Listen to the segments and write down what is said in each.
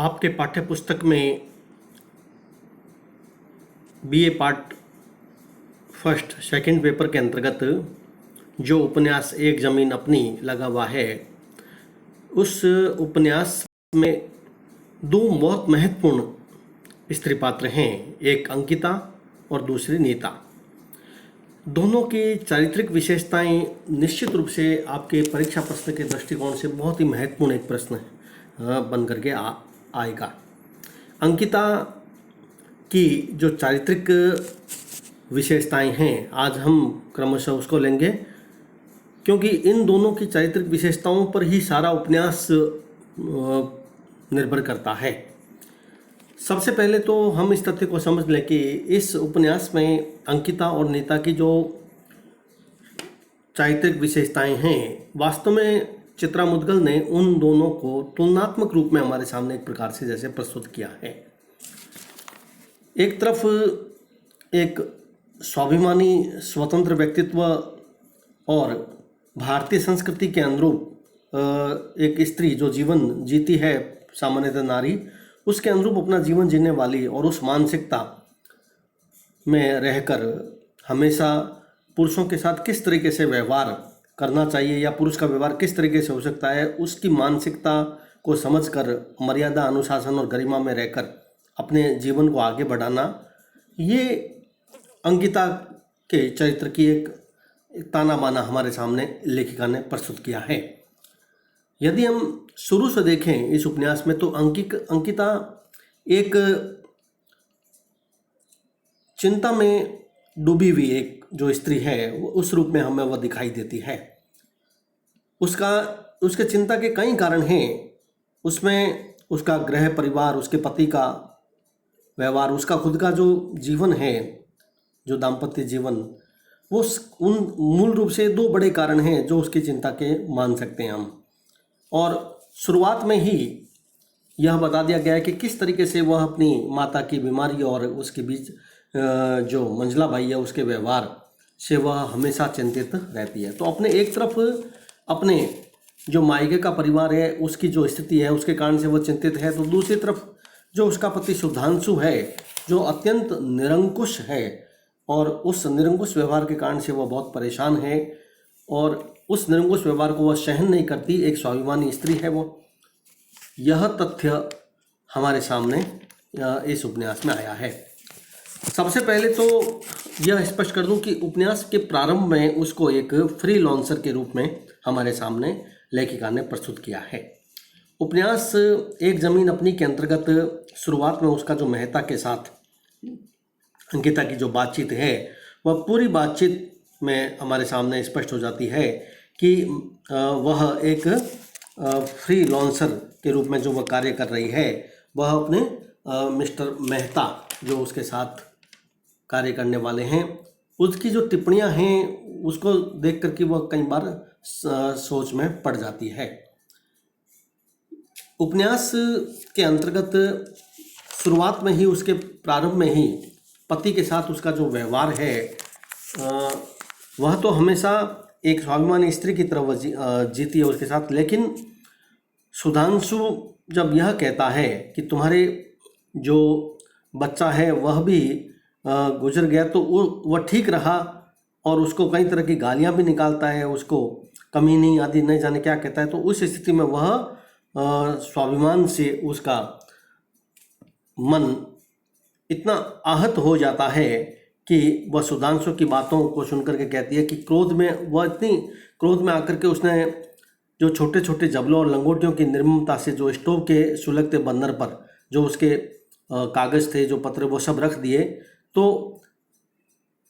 आपके पाठ्य पुस्तक में BA part first second paper के अंतर्गत जो उपन्यास एक ज़मीन अपनी लगा हुआ है, उस उपन्यास में दो बहुत महत्वपूर्ण स्त्री पात्र हैं, एक अंकिता और दूसरी नीता। दोनों की चारित्रिक विशेषताएं निश्चित रूप से आपके परीक्षा प्रश्न के दृष्टिकोण से बहुत ही महत्वपूर्ण एक प्रश्न बन करके आएगा। अंकिता की जो चारित्रिक विशेषताएं हैं, आज हम क्रमशः उसको लेंगे, क्योंकि इन दोनों की चारित्रिक विशेषताओं पर ही सारा उपन्यास निर्भर करता है। सबसे पहले तो हम इस तथ्य को समझ लें कि इस उपन्यास में अंकिता और नीता की जो चारित्रिक विशेषताएं हैं, वास्तव में चित्रा मुद्गल ने उन दोनों को तुलनात्मक रूप में हमारे सामने एक प्रकार से जैसे प्रस्तुत किया है। एक तरफ एक स्वाभिमानी स्वतंत्र व्यक्तित्व और भारतीय संस्कृति के अनुरूप एक स्त्री जो जीवन जीती है, सामान्यतः नारी, उसके अनुरूप अपना जीवन जीने वाली और उस मानसिकता में रहकर हमेशा पुरुषों के साथ किस तरीके से व्यवहार करना चाहिए या पुरुष का व्यवहार किस तरीके से हो सकता है, उसकी मानसिकता को समझकर मर्यादा, अनुशासन और गरिमा में रहकर अपने जीवन को आगे बढ़ाना, ये अंकिता के चरित्र की एक ताना बाना हमारे सामने लेखिका ने प्रस्तुत किया है। यदि हम शुरू से देखें इस उपन्यास में, तो अंकिता एक चिंता में डूबी हुई एक जो स्त्री है, उस रूप में हमें वह दिखाई देती है। उसके चिंता के कई कारण हैं। उसमें उसका गृह परिवार, उसके पति का व्यवहार, उसका खुद का जो जीवन है, जो दाम्पत्य जीवन, वो उन मूल रूप से दो बड़े कारण हैं जो उसकी चिंता के मान सकते हैं हम। और शुरुआत में ही यह बता दिया गया है कि किस तरीके से वह अपनी माता की बीमारी और उसके बीच जो मंझला भाई है उसके व्यवहार से वह हमेशा चिंतित रहती है। तो अपने एक तरफ अपने जो मायके का परिवार है उसकी जो स्थिति है उसके कारण से वह चिंतित है, तो दूसरी तरफ जो उसका पति सुधांशु है जो अत्यंत निरंकुश है और उस निरंकुश व्यवहार के कारण से वह बहुत परेशान है और उस निरंकुश व्यवहार को वह सहन नहीं करती, एक स्वाभिमानी स्त्री है वो। यह तथ्य हमारे सामने इस उपन्यास में आया है। सबसे पहले तो यह स्पष्ट कर दूं कि उपन्यास के प्रारंभ में उसको एक फ्रीलांसर के रूप में हमारे सामने लेखिका ने प्रस्तुत किया है। उपन्यास एक ज़मीन अपनी के अंतर्गत शुरुआत में उसका जो मेहता के साथ अंकिता की जो बातचीत है, वह पूरी बातचीत में हमारे सामने स्पष्ट हो जाती है कि वह एक फ्रीलांसर के रूप में जो वह कार्य कर रही है, वह अपने मिस्टर मेहता जो उसके साथ कार्य करने वाले हैं, उसकी जो टिप्पणियां हैं उसको देख कर के वह कई बार सोच में पड़ जाती है। उपन्यास के अंतर्गत शुरुआत में ही, उसके प्रारंभ में ही पति के साथ उसका जो व्यवहार है वह तो हमेशा एक स्वाभिमानी स्त्री की तरह जीती है उसके साथ। लेकिन सुधांशु जब यह कहता है कि तुम्हारे जो बच्चा है वह भी गुजर गया, तो वह ठीक रहा और उसको कई तरह की गालियां भी निकालता है, उसको कमीनी आदि नहीं जाने क्या कहता है। तो उस स्थिति में वह स्वाभिमान से उसका मन इतना आहत हो जाता है कि वह सुधांशु की बातों को सुनकर के कहती है कि क्रोध में आकर के उसने जो छोटे छोटे जबलों और लंगोटियों की निर्ममता से जो स्टोव के सुलगते बर्नर पर जो उसके कागज़ थे, जो पत्र, वो सब रख दिए। तो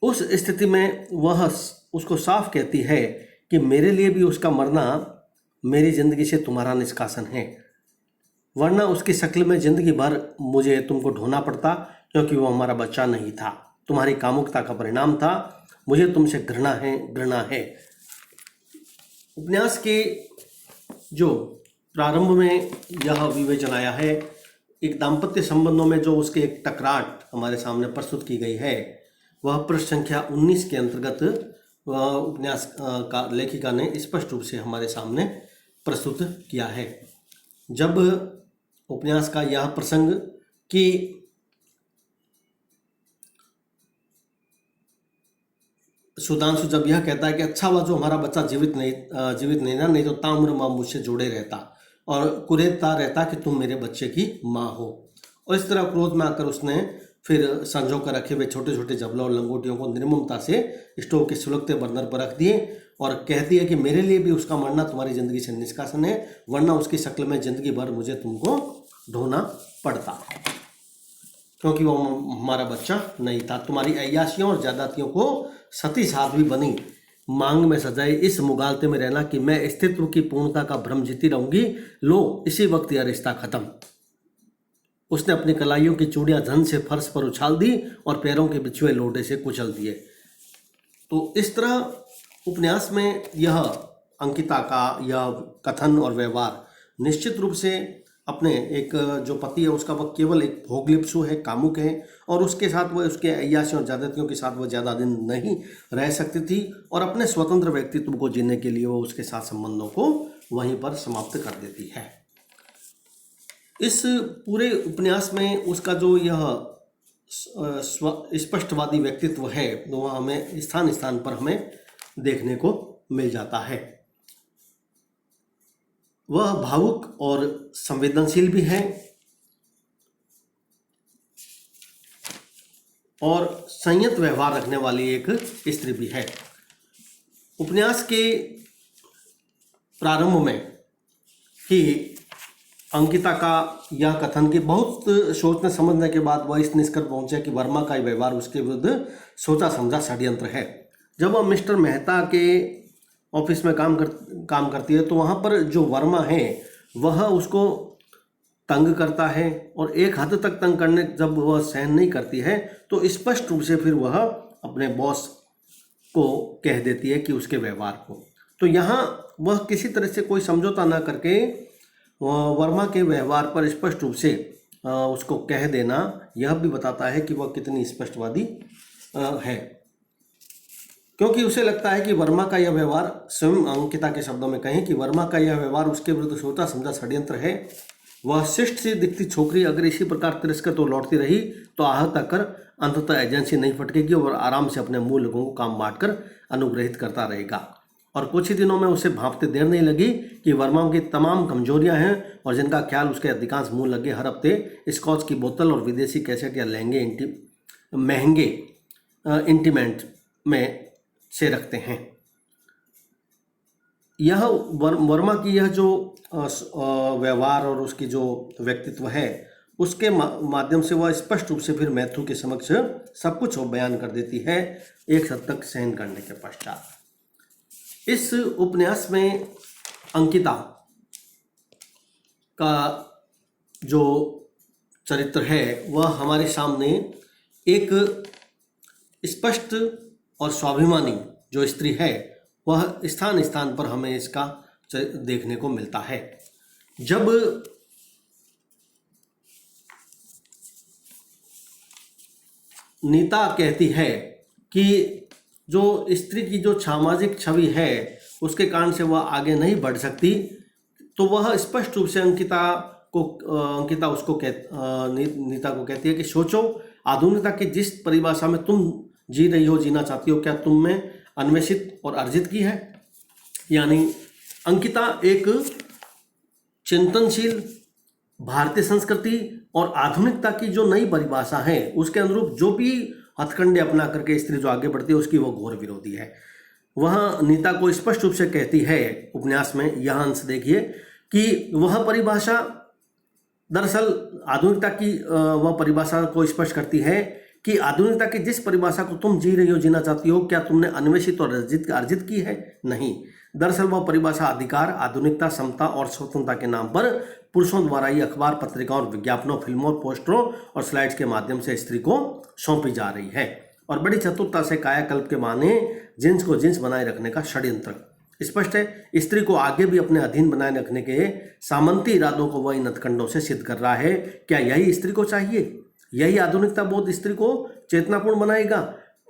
उस स्थिति में वह उसको साफ कहती है कि मेरे लिए भी उसका मरना मेरी ज़िंदगी से तुम्हारा निष्कासन है, वरना उसकी शक्ल में ज़िंदगी भर मुझे तुमको ढोना पड़ता, क्योंकि वो हमारा बच्चा नहीं था, तुम्हारी कामुकता का परिणाम था। मुझे तुमसे घृणा है। उपन्यास के जो प्रारंभ में यह विवेचन आया है, एक दाम्पत्य संबंधों में जो उसके एक टकराट हमारे सामने प्रस्तुत की गई है, वह पृष्ठ संख्या 19 के अंतर्गत उपन्यास का लेखिका ने स्पष्ट रूप से हमारे सामने प्रस्तुत किया है। जब उपन्यास का यह प्रसंग कि सुधांशु जब यह कहता है कि अच्छा हुआ जो हमारा बच्चा जीवित नहीं ना, नहीं तो ताम्र माँ मुझसे जुड़े रहता और कुरेदता रहता कि तुम मेरे बच्चे की माँ हो। और इस तरह क्रोध में आकर उसने फिर संजो कर रखे हुए छोटे छोटे जबलों और लंगोटियों को निर्ममता से स्टोव के सुलगते बर्नर पर रख दिए और कहती है कि मेरे लिए भी उसका मरना तुम्हारी ज़िंदगी से निष्कासन है, वरना उसकी शक्ल में ज़िंदगी भर मुझे तुमको ढोना पड़ता, क्योंकि वो हमारा बच्चा नहीं था। तुम्हारी अय्याशियों और ज्यादतियों को सती साध्वी बनी मांग में सजाए इस मुगालते में रहना कि मैं अस्तित्व की पूर्णता का भ्रम जीती रहूंगी। लो इसी वक्त यह रिश्ता खत्म। उसने अपनी कलाइयों की चूड़ियां धन से फर्श पर उछाल दी और पैरों के बिछुए लोटे से कुचल दिए। तो इस तरह उपन्यास में यह अंकिता का यह कथन और व्यवहार निश्चित रूप से अपने एक जो पति है उसका वह केवल एक भोगलिप्सु है, कामुक है, और उसके साथ वह उसके अय्याशियों और ज्यादतियों के साथ वह ज़्यादा दिन नहीं रह सकती थी और अपने स्वतंत्र व्यक्तित्व को जीने के लिए वो उसके साथ संबंधों को वहीं पर समाप्त कर देती है। इस पूरे उपन्यास में उसका जो यह स्पष्टवादी व्यक्तित्व है वह हमें स्थान स्थान पर हमें देखने को मिल जाता है। वह भावुक और संवेदनशील भी है और संयत व्यवहार रखने वाली एक स्त्री भी है। उपन्यास के प्रारंभ में ही अंकिता का यह कथन कि बहुत सोचने समझने के बाद वह इस निष्कर्ष पहुंचे कि वर्मा का व्यवहार उसके विरुद्ध सोचा समझा षड्यंत्र है। जब वह मिस्टर मेहता के ऑफिस में काम करती है तो वहाँ पर जो वर्मा है वह उसको तंग करता है और एक हद तक तंग करने जब वह सहन नहीं करती है तो स्पष्ट रूप से फिर वह अपने बॉस को कह देती है कि उसके व्यवहार को। तो यहाँ वह किसी तरह से कोई समझौता ना करके वर्मा के व्यवहार पर स्पष्ट रूप से उसको कह देना यह भी बताता है कि वह कितनी स्पष्टवादी है, क्योंकि उसे लगता है कि वर्मा का यह व्यवहार, स्वयं अंकिता के शब्दों में कहें कि वर्मा का यह व्यवहार उसके विरुद्ध सोचा समझा षड्यंत्र है। वह शिष्ट सी दिखती छोकरी अगर इसी प्रकार तिरस्कृत और लौटती रही तो आहत कर अंततः एजेंसी नहीं फटकेगी और आराम से अपने मूल लोगों को काम बांटकर अनुग्रहित करता रहेगा। और कुछ ही दिनों में उसे भांपते देर नहीं लगी कि वर्मा की तमाम कमजोरियां हैं और जिनका ख्याल उसके अधिकांश मुंह लगे हर हफ्ते स्कॉच की बोतल और विदेशी कैसेट या महंगे इंटीमेंट में से रखते हैं। यह वर्मा की यह जो व्यवहार और उसकी जो व्यक्तित्व है उसके माध्यम से वह स्पष्ट रूप से फिर मैथ्यू के समक्ष सब कुछ बयान कर देती है एक हद तक सहन करने के पश्चात। इस उपन्यास में अंकिता का जो चरित्र है वह हमारे सामने एक स्पष्ट और स्वाभिमानी जो स्त्री है वह स्थान स्थान पर हमें इसका देखने को मिलता है। जब नीता कहती है कि जो स्त्री की जो सामाजिक छवि है उसके कारण से वह आगे नहीं बढ़ सकती, तो वह स्पष्ट रूप से नीता को कहती है कि सोचो, आधुनिकता की जिस परिभाषा में तुम जी रही हो, जीना चाहती हो, क्या तुमने अन्वेषित और अर्जित की है? यानी अंकिता एक चिंतनशील भारतीय संस्कृति और आधुनिकता की जो नई परिभाषा है उसके अनुरूप जो भी हथकंडे अपना करके स्त्री जो आगे बढ़ती है उसकी वह घोर विरोधी है। वह नीता को स्पष्ट रूप से कहती है उपन्यास में, यह अंश देखिए, कि वह परिभाषा दरअसल आधुनिकता की वह परिभाषा को स्पष्ट करती है कि आधुनिकता की जिस परिभाषा को तुम जी रही हो, जीना चाहती हो, क्या तुमने अन्वेषित और अर्जित की है? नहीं। दरअसल वह परिभाषा अधिकार, आधुनिकता, समता और स्वतंत्रता के नाम पर पुरुषों द्वारा ही अखबार, पत्रिकाओं और विज्ञापनों, फिल्मों, पोस्टरों और स्लाइड्स के माध्यम से स्त्री को सौंपी जा रही है और बड़ी चतुरता से कायाकल्प के बहाने जिन्स को जिन्स बनाए रखने का षड्यंत्र। स्पष्ट है, स्त्री को आगे भी अपने अधीन बनाए रखने के सामंती इरादों को वह इन हथकंडों से सिद्ध कर रहा है। क्या यही स्त्री को चाहिए? यही आधुनिकता बोध स्त्री को चेतनापूर्ण बनाएगा,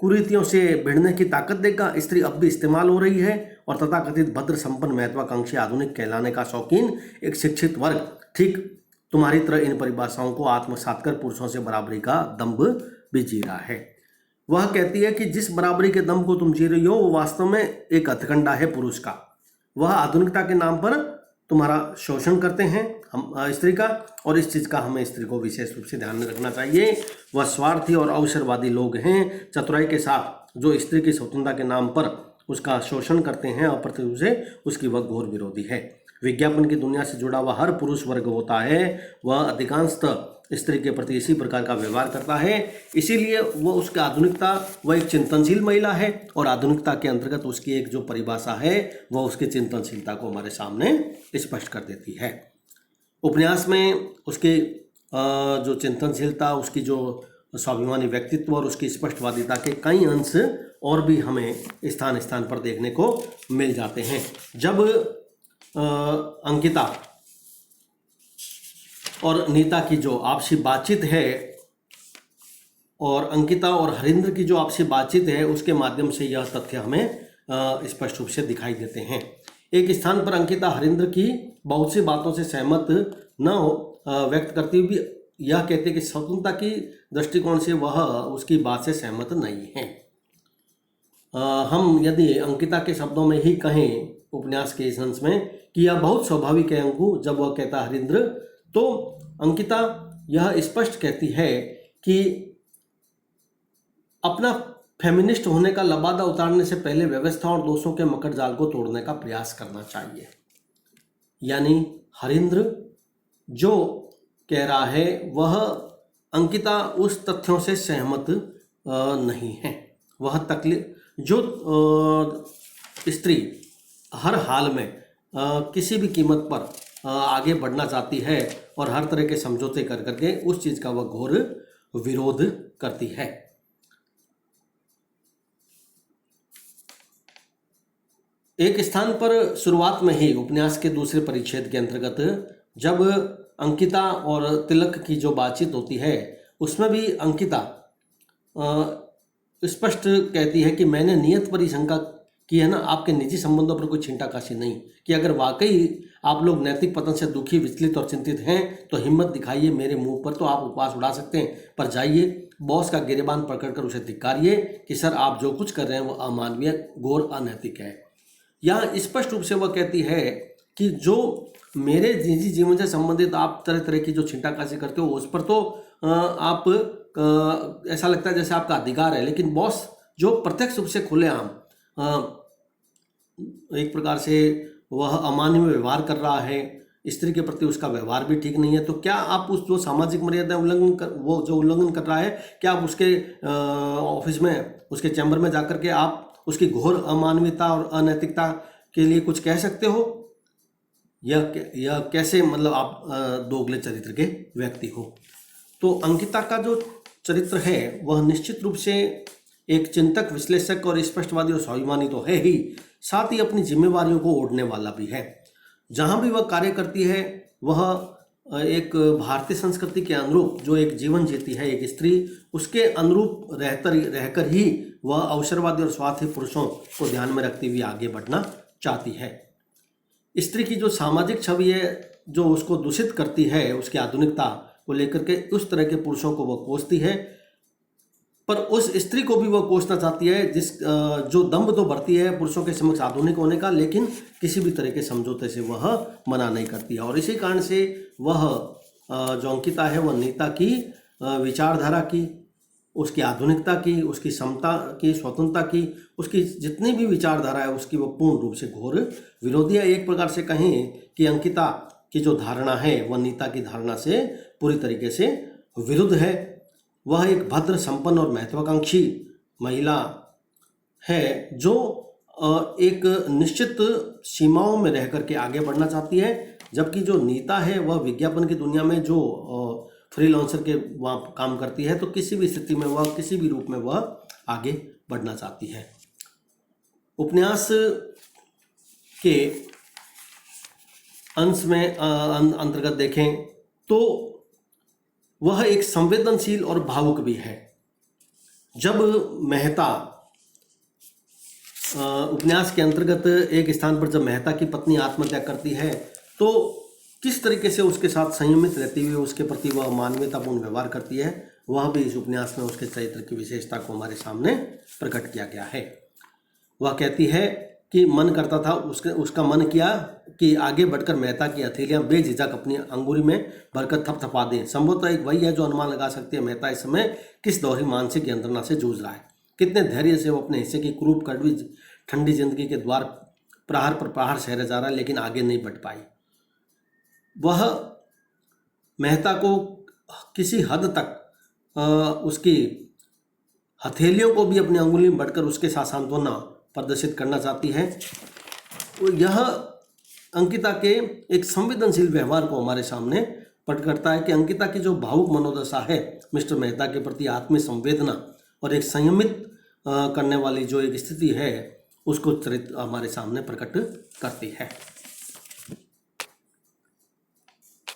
कुरीतियों से भिड़ने की ताकत देगा? स्त्री अब भी इस्तेमाल हो रही है और तथाकथित भद्र संपन्न महत्वाकांक्षी आधुनिक कहलाने का शौकीन एक शिक्षित वर्ग ठीक तुम्हारी तरह इन परिभाषाओं को आत्मसात कर पुरुषों से बराबरी का दंभ भी जी रहा है। वह कहती है कि जिस बराबरी के दंभ को तुम जी रही हो वो वास्तव में एक हथकंडा है पुरुष का। वह आधुनिकता के नाम पर तुम्हारा शोषण करते हैं हम स्त्री का, और इस चीज़ का हमें स्त्री को विशेष रूप से ध्यान में रखना चाहिए। वह स्वार्थी और अवसरवादी लोग हैं, चतुराई के साथ जो स्त्री की स्वतंत्रता के नाम पर उसका शोषण करते हैं, अप्रत्यक्ष रूप से उसकी वह घोर विरोधी है। विज्ञापन की दुनिया से जुड़ा हुआ हर पुरुष वर्ग होता है, वह अधिकांशतः स्त्री के प्रति इसी प्रकार का व्यवहार करता है। इसीलिए वह उसकी आधुनिकता, वह एक चिंतनशील महिला है, और आधुनिकता के अंतर्गत उसकी एक जो परिभाषा है वह उसकी चिंतनशीलता को हमारे सामने स्पष्ट कर देती है। उपन्यास में उसकी जो चिंतनशीलता, उसकी जो स्वाभिमानी व्यक्तित्व और उसकी स्पष्टवादिता के कई अंश और भी हमें स्थान स्थान पर देखने को मिल जाते हैं। जब अंकिता और नीता की जो आपसी बातचीत है, और अंकिता और हरिंद्र की जो आपसी बातचीत है, उसके माध्यम से यह तथ्य हमें स्पष्ट रूप से दिखाई देते हैं। एक स्थान पर अंकिता हरिंद्र की बहुत सी बातों से सहमत न हो व्यक्त करती हुई यह कहते कि स्वतंत्रता की दृष्टिकोण से वह उसकी बात से सहमत नहीं है। हम यदि अंकिता के शब्दों में ही कहें उपन्यास के इस अंश में कि यह बहुत स्वाभाविक है अंकु, जब वह कहता हरिंद्र, तो अंकिता यह स्पष्ट कहती है कि अपना फेमिनिस्ट होने का लबादा उतारने से पहले व्यवस्था और दोषों के मकर जाल को तोड़ने का प्रयास करना चाहिए। यानी हरिंद्र जो कह रहा है वह अंकिता उस तथ्यों से सहमत नहीं है। वह तकलीफ जो स्त्री हर हाल में किसी भी कीमत पर आगे बढ़ना चाहती है और हर तरह के समझौते कर करके उस चीज़ का वह घोर विरोध करती है। एक स्थान पर शुरुआत में ही उपन्यास के दूसरे परिच्छेद के अंतर्गत जब अंकिता और तिलक की जो बातचीत होती है, उसमें भी अंकिता स्पष्ट कहती है कि मैंने नियत पर ही शंका की है ना, आपके निजी संबंधों पर कोई छिंटाकाशी नहीं, कि अगर वाकई आप लोग नैतिक पतन से दुखी, विचलित और चिंतित हैं तो हिम्मत दिखाइए, मेरे मुंह पर तो आप उपवास उड़ा सकते हैं, पर जाइए बॉस का गिरेबान पकड़कर उसे धिक्कारिए कि सर आप जो कुछ कर रहे हैं वो अमानवीय, घोर अनैतिक है। यहाँ स्पष्ट रूप से वह कहती है कि जो मेरे निजी जीवन से संबंधित आप तरह तरह की जो छिंटाकाशी करते हो उस पर तो आप ऐसा लगता है जैसे आपका अधिकार है, लेकिन बॉस जो प्रत्यक्ष रूप से खुलेआम एक प्रकार से वह अमानवीय व्यवहार कर रहा है, स्त्री के प्रति उसका व्यवहार भी ठीक नहीं है, तो क्या आप उस जो सामाजिक मर्यादा उल्लंघन कर रहा है, क्या आप उसके ऑफिस में, उसके चैम्बर में जाकर के आप उसकी घोर अमानवीयता और अनैतिकता के लिए कुछ कह सकते हो? यह कैसे, मतलब आप दोगले चरित्र के व्यक्ति हो। तो अंकिता का जो चरित्र है वह निश्चित रूप से एक चिंतक, विश्लेषक और स्पष्टवादी और स्वाभिमानी तो है ही, साथ ही अपनी जिम्मेवारियों को ओढ़ने वाला भी है। जहाँ भी वह कार्य करती है वह एक भारतीय संस्कृति के अनुरूप जो एक जीवन जीती है एक स्त्री, उसके अनुरूप रहकर ही वह अवसरवादी और स्वार्थी पुरुषों को ध्यान में रखते हुए आगे बढ़ना चाहती है। स्त्री की जो सामाजिक छवि है जो उसको दूषित करती है, उसकी आधुनिकता को लेकर के उस तरह के पुरुषों को वह कोसती है, पर उस स्त्री को भी वह कोसना चाहती है जिस जो दम्भ तो भरती है पुरुषों के समक्ष आधुनिक होने का, लेकिन किसी भी तरह के समझौते से वह मना नहीं करती है। और इसी कारण से वह जो अंकिता है वह नीता की विचारधारा की, उसकी आधुनिकता की, उसकी समता की, स्वतंत्रता की, उसकी जितनी भी विचारधारा है उसकी वह पूर्ण रूप से घोर विरोधी है। एक प्रकार से कहें कि अंकिता की जो धारणा है वह नीता की धारणा से पूरी तरीके से विरुद्ध है। वह एक भद्र, संपन्न और महत्वाकांक्षी महिला है जो एक निश्चित सीमाओं में रह करके आगे बढ़ना चाहती है, जबकि जो नीता है वह विज्ञापन की दुनिया में जो फ्रीलांसर के वहाँ काम करती है, तो किसी भी स्थिति में वह, किसी भी रूप में वह आगे बढ़ना चाहती है। उपन्यास के अंश में अंतर्गत देखें तो वह एक संवेदनशील और भावुक भी है। जब मेहता उपन्यास के अंतर्गत एक स्थान पर जब मेहता की पत्नी आत्महत्या करती है तो किस तरीके से उसके साथ संयमित रहती हुई उसके प्रति वह मानवीयतापूर्ण व्यवहार करती है, वह भी इस उपन्यास में उसके चरित्र की विशेषता को हमारे सामने प्रकट किया गया है। वह कहती है कि मन करता था, उसका मन किया कि आगे बढ़कर मेहता की हथेलियां बेझिझक अपनी अंगुली में भरकर थपथपा दें। संभवतः एक वही है जो अनुमान लगा सकती है मेहता इस समय किस दोहरी मानसिक यंत्रणा से जूझ रहा है, कितने धैर्य से वो अपने हिस्से की क्रूप कड़वी ठंडी जिंदगी के द्वार प्रहार पर प्रहार सहरे जा रहा है, लेकिन आगे नहीं बढ़ पाई। वह मेहता को किसी हद तक उसकी हथेलियों को भी अपनी अंगुली में बढ़कर उसके साथ सांत्वना प्रदर्शित करना चाहती है। यह अंकिता के एक संवेदनशील व्यवहार को हमारे सामने प्रकट करता है कि अंकिता की जो भावुक मनोदशा है मिस्टर मेहता के प्रति आत्मीय संवेदना और एक संयमित करने वाली जो एक स्थिति है, उसको चरित्र हमारे सामने प्रकट करती है।